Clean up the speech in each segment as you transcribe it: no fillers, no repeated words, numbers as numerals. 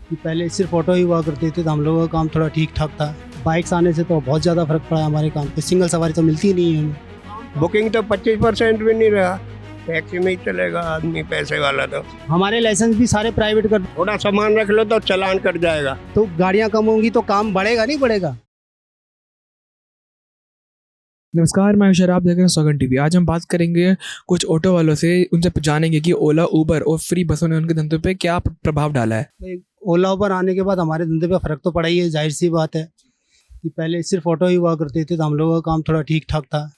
कि पहले सिर्फ ऑटो ही हुआ करते थे तो हम लोगों का काम थोड़ा ठीक ठाक था। बाइक्स आने से तो बहुत ज़्यादा फर्क पड़ा है हमारे काम पे। सिंगल सवारी तो मिलती ही नहीं है हमें। बुकिंग तो 25% भी नहीं रहा, टैक्सी में ही चलेगा आदमी पैसे वाला। तो हमारे लाइसेंस भी सारे प्राइवेट कर, थोड़ा सामान रख लो तो चालान कट जाएगा। तो गाड़ियाँ कम होंगी तो काम बढ़ेगा नहीं बढ़ेगा। नमस्कार, मैं शराब देख रहे हैं सौगन टीवी। आज हम बात करेंगे कुछ ऑटो वालों से, उनसे जानेंगे कि ओला, उबर और फ्री बसों ने उनके धंधे पे क्या प्रभाव डाला है। भाई, ओला उबर आने के बाद हमारे धंधे पे फ़र्क तो पड़ा ही है, जाहिर सी बात है कि पहले सिर्फ ऑटो ही हुआ करते थे तो हम लोगों का काम थोड़ा ठीक ठाक था।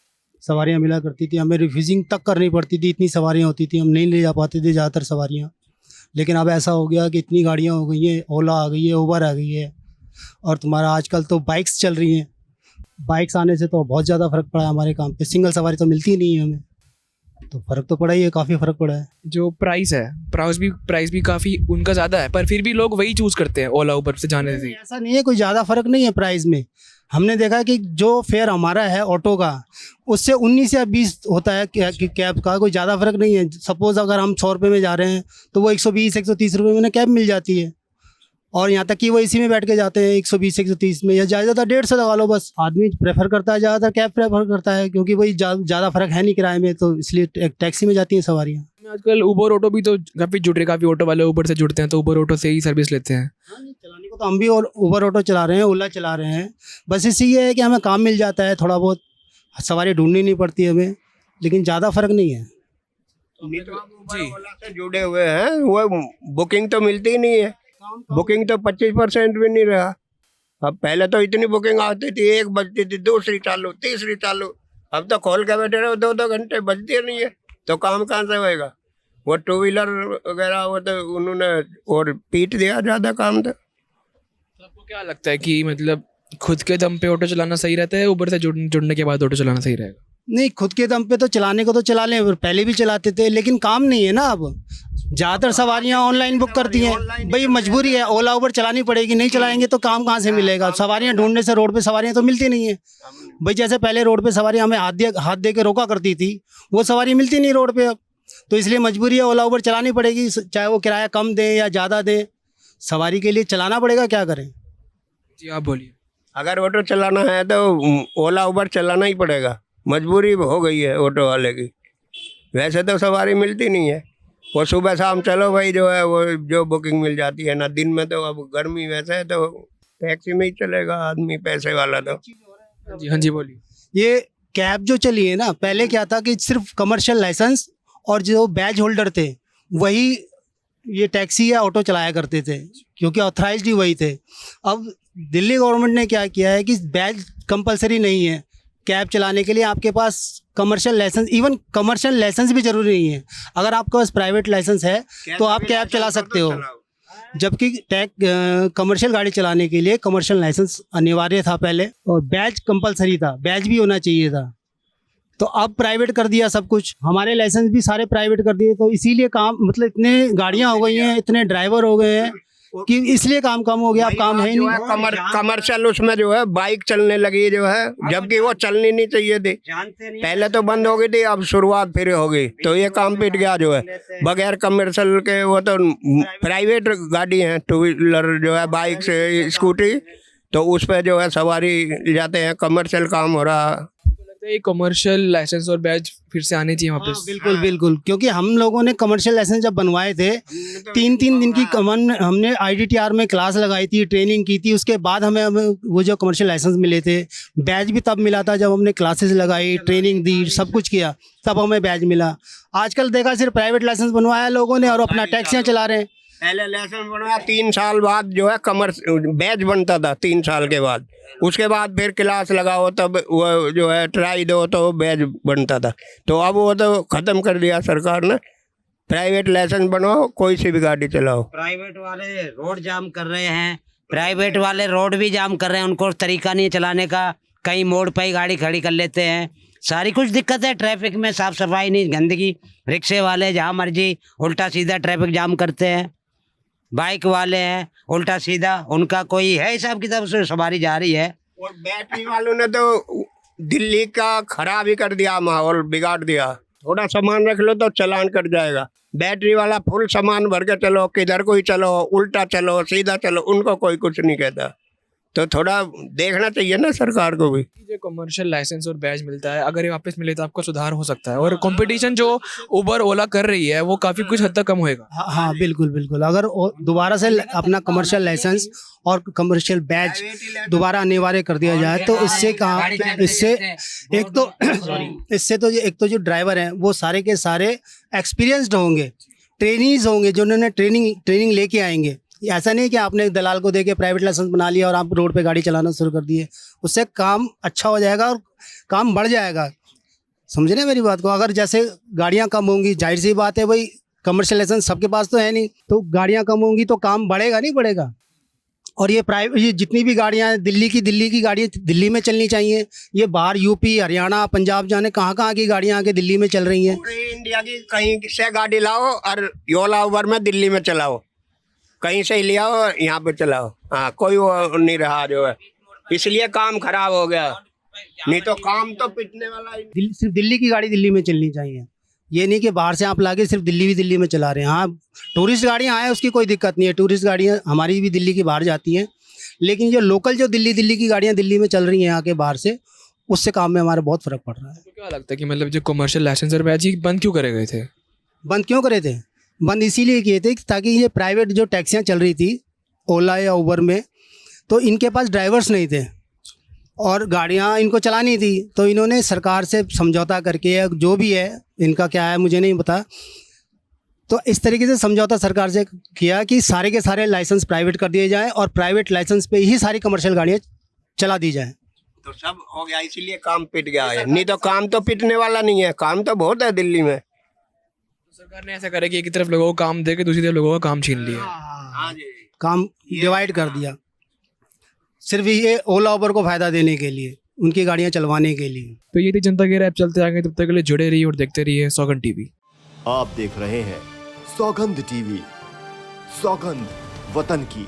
सवारियाँ मिला करती थी, हमें रिफ्यूजिंग तक करनी पड़ती थी, इतनी सवारियाँ होती थी, हम नहीं ले जा पाते थे ज़्यादातर सवारियाँ। लेकिन अब ऐसा हो गया कि इतनी गाड़ियाँ हो गई हैं, ओला आ गई है, उबर आ गई है, और तुम्हारा आजकल तो बाइक्स चल रही हैं। बाइक्स आने से तो बहुत ज़्यादा फ़र्क पड़ा है हमारे काम पे। सिंगल सवारी तो मिलती ही नहीं है हमें, तो फ़र्क तो पड़ा ही है, काफ़ी फ़र्क पड़ा है। जो प्राइस है, प्राइस भी काफ़ी उनका ज़्यादा है, पर फिर भी लोग वही चूज़ करते हैं ओला उबर से जाने से। ऐसा नहीं है, कोई ज़्यादा फ़र्क नहीं है प्राइस में। हमने देखा है कि जो फेयर हमारा है ऑटो का, उससे 19 या 20 होता है कैब का, कोई ज़्यादा फ़र्क नहीं है। सपोज़ अगर हम 100 रुपये में जा रहे हैं तो वो 120-130 रुपये में कैब मिल जाती है, और यहाँ तक कि वो इसी में बैठ के जाते हैं 120-130 में, या ज़्यादा 150 लगा लो बस। आदमी प्रेफर करता है, ज़्यादातर कैब प्रेफर करता है, क्योंकि वही ज़्यादा फ़र्क है नहीं किराए में, तो इसलिए टैक्सी में जाती हैं सवारियाँ। आजकल उबर ऑटो भी तो काफ़ी जुड़ रहे, काफ़ी ऑटो वाले उबर से जुड़ते हैं, तो उबर ऑटो से ही सर्विस लेते हैं। हाँ, नहीं, चलाने को तो हम भी उबर ऑटो चला रहे हैं, ओला चला रहे हैं। बस इससे ये है कि हमें काम मिल जाता है, थोड़ा बहुत सवारी ढूंढनी नहीं पड़ती हमें, लेकिन ज़्यादा फ़र्क नहीं है। जी, ओला से जुड़े हुए हैं, वो बुकिंग तो मिलती ही नहीं है। बुकिंग तो 25% भी नहीं रहा। अब पहले तो इतनी बुकिंग आती थी, 1 बजती थी, दूसरी चालू, तीसरी चालू। अब तो खोल के बैठे रहो 2-2 घंटे, बजती नहीं है, तो काम कहाँ से होएगा। वो 2 व्हीलर वगैरह वो तो उन्होंने और पीट दिया ज़्यादा काम। तो आपको क्या लगता है कि मतलब खुद के दम पे ऑटो चलाना सही रहता है, उबर से जुड़ने के बाद ऑटो चलाना सही रहेगा? नहीं, खुद के दम पे तो चलाने को तो चला लें, पहले भी चलाते थे, लेकिन काम नहीं है ना। अब ज़्यादातर सवारियाँ ऑनलाइन बुक करती हैं, भाई मजबूरी है, ओला उबर चलानी पड़ेगी, नहीं चलाएंगे तो काम कहाँ से मिलेगा। सवारियाँ ढूंढने से रोड पे सवारियाँ तो मिलती नहीं है भाई। जैसे पहले रोड पे सवारी हमें हाथ दे के रोका करती थी, वो सवारी मिलती नहीं रोड पे अब, तो इसलिए मजबूरी है, ओला उबर चलानी पड़ेगी, चाहे वो किराया कम दें या ज़्यादा दें, सवारी के लिए चलाना पड़ेगा, क्या करें। जी, आप बोलिए। अगर ऑटो चलाना है तो ओला उबर चलाना ही पड़ेगा, मजबूरी हो गई है ऑटो वाले की। वैसे तो सवारी मिलती नहीं है, वो सुबह शाम चलो भाई, जो है वो जो बुकिंग मिल जाती है ना। दिन में तो अब गर्मी वैसे है तो टैक्सी में ही चलेगा आदमी पैसे वाला। तो जी, हाँ जी, बोलिए। ये कैब जो चली है ना, पहले क्या था कि सिर्फ कमर्शियल लाइसेंस और जो बैज होल्डर थे वही ये टैक्सी या ऑटो चलाया करते थे, क्योंकि ऑथराइज्ड ही वही थे। अब दिल्ली गवर्नमेंट ने क्या किया है कि बैज कंपलसरी नहीं है कैब चलाने के लिए, आपके पास commercial license, even commercial license भी ज़रूरी नहीं है। अगर आपके पास प्राइवेट लाइसेंस है तो आप कैब चला सकते हो, जबकि कमर्शियल गाड़ी चलाने के लिए कमर्शियल लाइसेंस अनिवार्य था पहले, और बैज कंपलसरी था, बैज भी होना चाहिए था। तो अब प्राइवेट कर दिया सब कुछ, हमारे लाइसेंस भी सारे प्राइवेट कर दिए, तो इसीलिए काम, मतलब इतने गाड़ियाँ हो गई हैं, इतने ड्राइवर हो गए हैं कि इसलिए काम कम हो गया। अब काम है ही नहीं। कमर्शियल उसमें जो है बाइक चलने लगी जो है, जबकि वो चलनी नहीं चाहिए थी, पहले तो बंद हो गई थी, अब शुरुआत फिर हो गई, तो ये काम पिट गया जो है। बगैर कमर्शियल के वो तो प्राइवेट गाड़ी है, 2 व्हीलर जो है, बाइक से स्कूटी, तो उस पर जो है सवारी जाते हैं, कमर्शियल काम हो रहा। कमर्शियल लाइसेंस और बैज फिर से आने चाहिए वापस। बिल्कुल बिल्कुल, क्योंकि हम लोगों ने कमर्शियल लाइसेंस जब बनवाए थे, 3-3 दिन की हमने IDTR में क्लास लगाई थी, ट्रेनिंग की थी, उसके बाद हमें वो जो कमर्शियल लाइसेंस मिले थे। बैज भी तब मिला था जब हमने क्लासेस लगाई, ट्रेनिंग दी, सब कुछ किया, तब हमें बैज मिला। आजकल देखा सिर्फ प्राइवेट लाइसेंस बनवाया लोगों ने और अपना टैक्सियाँ चला रहे हैं। पहले लाइसेंस बनवाया, 3 साल बाद जो है बैच बनता था, 3 साल के बाद, उसके बाद फिर क्लास लगाओ तब वो जो है ट्राई दो तो बैच बनता था। तो अब वो तो ख़त्म कर दिया सरकार ने, प्राइवेट लाइसेंस बनवाओ, कोई सी भी गाड़ी चलाओ। प्राइवेट वाले रोड जाम कर रहे हैं, प्राइवेट वाले रोड भी जाम कर रहे हैं, उनको तरीका नहीं चलाने का, कहीं मोड़ पर ही गाड़ी खड़ी कर लेते हैं, सारी कुछ दिक्कत है। ट्रैफिक में साफ सफाई नहीं, गंदगी, रिक्शे वाले जहाँ मर्जी उल्टा सीधा ट्रैफिक जाम करते हैं, बाइक वाले हैं उल्टा सीधा, उनका कोई है हिसाब किताब से सवारी जा रही है। और बैटरी वालों ने तो दिल्ली का खराब ही कर दिया, माहौल बिगाड़ दिया। थोड़ा सामान रख लो तो चालान कट जाएगा। बैटरी वाला फुल सामान भर के चलो, किधर को ही चलो, उल्टा चलो, सीधा चलो, उनको कोई कुछ नहीं कहता। तो थोड़ा देखना चाहिए ना सरकार को भी। जो कमर्शियल लाइसेंस और बैज मिलता है, अगर ये वापस मिले तो आपका सुधार हो सकता है और कंपटीशन जो उबर ओला कर रही है वो काफ़ी कुछ हद तक कम होएगा। हाँ हाँ, बिल्कुल बिल्कुल। अगर दोबारा से अपना कमर्शियल लाइसेंस और कमर्शियल बैच दोबारा अनिवार्य कर दिया जाए तो इससे कहाँ, इससे एक तो जो ड्राइवर हैं वो सारे के सारे एक्सपीरियंस्ड होंगे, ट्रेनीज होंगे, जो उन्होंने ट्रेनिंग लेके आएंगे। ऐसा नहीं कि आपने एक दलाल को देके प्राइवेट लाइसेंस बना लिया और आप रोड पे गाड़ी चलाना शुरू कर दिए। उससे काम अच्छा हो जाएगा और काम बढ़ जाएगा। समझे ना मेरी बात को? अगर जैसे गाड़ियां कम होंगी, जाहिर सी बात है भाई, कमर्शियल लाइसेंस सबके पास तो है नहीं, तो गाड़ियां कम होंगी तो काम बढ़ेगा नहीं बढ़ेगा। और ये जितनी भी गाड़ियां हैं, दिल्ली की गाड़ियाँ दिल्ली में चलनी चाहिए। ये बाहर यूपी, हरियाणा, पंजाब जाने कहाँ की गाड़ियाँ आके दिल्ली में चल रही हैं। पूरी इंडिया की कहीं से गाड़ी लाओ और ओला उबर में दिल्ली में चलाओ, कहीं से ले आओ यहाँ पे चलाओ। हाँ, कोई वो नहीं रहा जो है, इसलिए काम खराब हो गया। नहीं तो काम तो पिटने वाला ही। सिर्फ दिल्ली की गाड़ी दिल्ली में चलनी चाहिए। ये नहीं कि बाहर से आप लाके सिर्फ दिल्ली में चला रहे हैं। हाँ, टूरिस्ट गाड़ियाँ आए उसकी कोई दिक्कत नहीं है, टूरिस्ट गाड़ियाँ हमारी भी दिल्ली की बाहर जाती हैं। लेकिन जो लोकल जो दिल्ली की गाड़ियाँ दिल्ली में चल रही हैं आके बाहर से, उससे काम में हमारा बहुत फ़र्क पड़ रहा है। तो क्या लगता है कि मतलब जो कमर्शियल लाइसेंस और बैज बंद क्यों करे गए थे? बंद क्यों करे थे? बंद इसीलिए किए थे ताकि ये प्राइवेट जो टैक्सियाँ चल रही थी ओला या उबर में, तो इनके पास ड्राइवर्स नहीं थे और गाड़ियाँ इनको चलानी थी। तो इन्होंने सरकार से समझौता करके, जो भी है इनका क्या है मुझे नहीं पता, तो इस तरीके से समझौता सरकार से किया कि सारे के सारे लाइसेंस प्राइवेट कर दिए जाएं और प्राइवेट लाइसेंस पे ही सारी कमर्शियल गाड़ियाँ चला दी जाएं। तो सब हो गया, इसीलिए काम पिट गया है। नहीं तो काम तो पिटने वाला नहीं है, काम तो बहुत है दिल्ली में। सरकार ने ऐसा करे कि एक तरफ लोगों को काम दे के दूसरी तरफ लोगों का काम छीन लिया। हाँ जी, काम डिवाइड कर दिया सिर्फ ये ओला उबर को फ़ायदा देने के लिए, उनकी गाड़ियाँ चलवाने के लिए। तो ये थी जनता के रैप, चलते आएंगे, तब तक के लिए जुड़े रहिए और देखते रहिए सौगंध टीवी। आप देख रहे हैं सौगंध टीवी, सौगंध वतन की।